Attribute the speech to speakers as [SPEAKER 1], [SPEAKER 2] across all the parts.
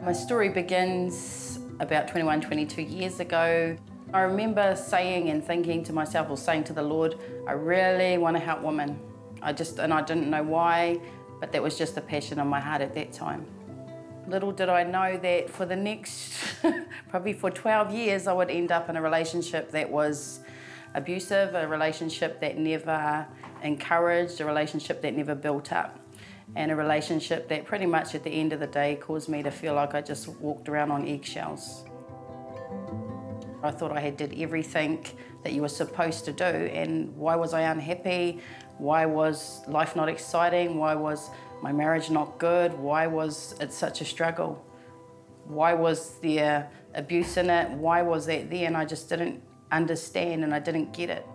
[SPEAKER 1] My story begins about 21, 22 years ago. I remember saying and thinking to myself, or saying to the Lord, I really want to help women. And I didn't know why, but that was just a passion on my heart at that time. Little did I know that for the next, probably for 12 years, I would end up in a relationship that was abusive, a relationship that never encouraged, a relationship that never built up, and a relationship that pretty much at the end of the day caused me to feel like I just walked around on eggshells. I thought I had did everything that you were supposed to do, and why was I unhappy? Why was life not exciting? Why was my marriage not good? Why was it such a struggle? Why was there abuse in it? Why was that there? And I just didn't understand, and I didn't get it.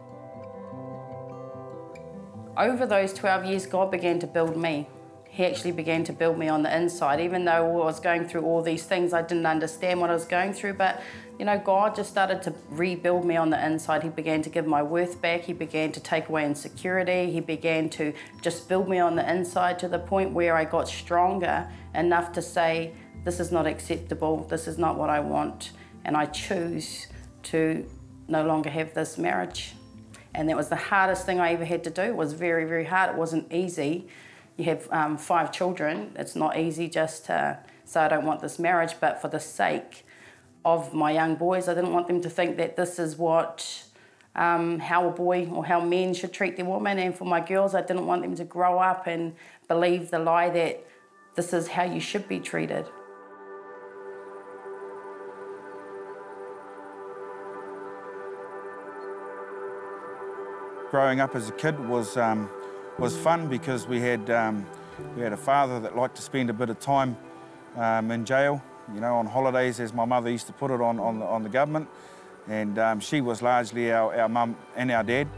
[SPEAKER 1] Over those 12 years, God began to build me. He actually began to build me on the inside. Even though I was going through all these things, I didn't understand what I was going through, but you know, God just started to rebuild me on the inside. He began to give my worth back. He began to take away insecurity. He began to just build me on the inside to the point where I got stronger enough to say, this is not acceptable, this is not what I want, and I choose to no longer have this marriage. And that was the hardest thing I ever had to do. It was very, very hard. It wasn't easy. You have 5 children. It's not easy just to say I don't want this marriage, but for the sake of my young boys, I didn't want them to think that this is what, how a boy or how men should treat their woman. And for my girls, I didn't want them to grow up and believe the lie that this is how you should be treated.
[SPEAKER 2] Growing up as a kid was fun because we had a father that liked to spend a bit of time in jail, you know, on holidays, as my mother used to put it, on the government. And she was largely our mum and our dad.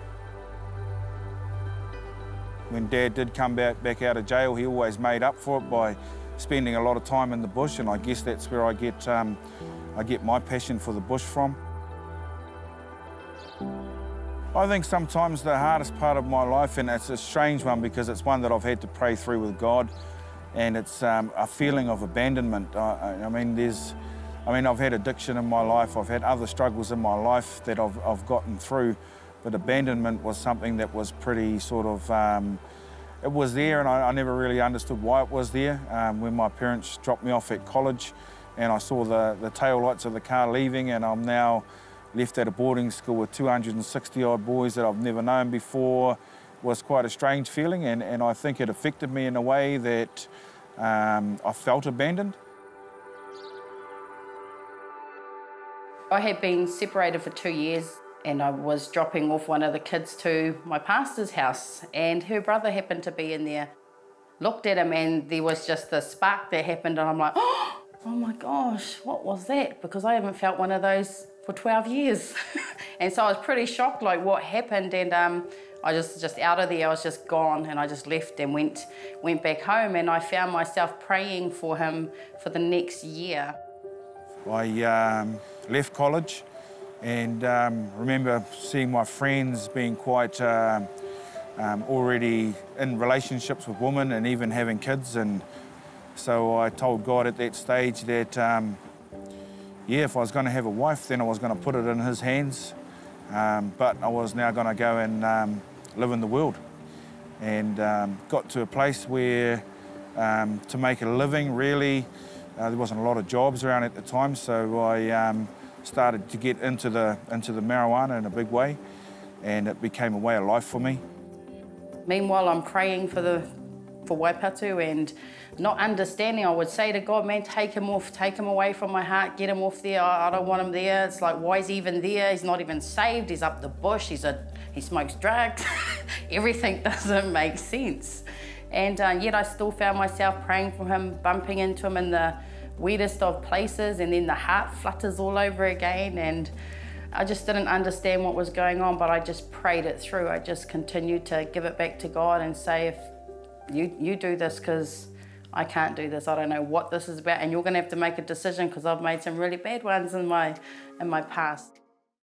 [SPEAKER 2] When Dad did come back out of jail, he always made up for it by spending a lot of time in the bush, and I guess that's where I get my passion for the bush from. I think sometimes the hardest part of my life, and it's a strange one because it's one that I've had to pray through with God, and it's a feeling of abandonment. I mean, I've had addiction in my life, I've had other struggles in my life that I've gotten through, but abandonment was something that was pretty sort of, it was there, and I never really understood why it was there. When my parents dropped me off at college and I saw the tail lights of the car leaving, and I'm now left at a boarding school with 260 odd boys that I've never known before, was quite a strange feeling, and I think it affected me in a way that I felt abandoned.
[SPEAKER 1] I had been separated for 2 years, and I was dropping off one of the kids to my pastor's house, and her brother happened to be in there. Looked at him, and there was just the spark that happened, and I'm like, oh my gosh, what was that? Because I haven't felt one of those for 12 years. And so I was pretty shocked, like what happened, and I just out of there, I was just gone, and I just left and went back home, and I found myself praying for him for the next year.
[SPEAKER 2] I left college and remember seeing my friends being quite already in relationships with women and even having kids, and so I told God at that stage that yeah, if I was going to have a wife, then I was going to put it in his hands, but I was now going to go and live in the world, and got to a place where to make a living, really, there wasn't a lot of jobs around at the time, so I started to get into the marijuana in a big way, and it became a way of life for me.
[SPEAKER 1] Meanwhile, I'm praying for Waipatu and not understanding. I would say to God, man, take him off, take him away from my heart, get him off there. I don't want him there. It's like, why is he even there? He's not even saved. He's up the bush. He smokes drugs. Everything doesn't make sense. And yet I still found myself praying for him, bumping into him in the weirdest of places, and then the heart flutters all over again, and I just didn't understand what was going on, but I just prayed it through. I just continued to give it back to God and say, if you do this, because I can't do this. I don't know what this is about, and you're going to have to make a decision, because I've made some really bad ones in my past.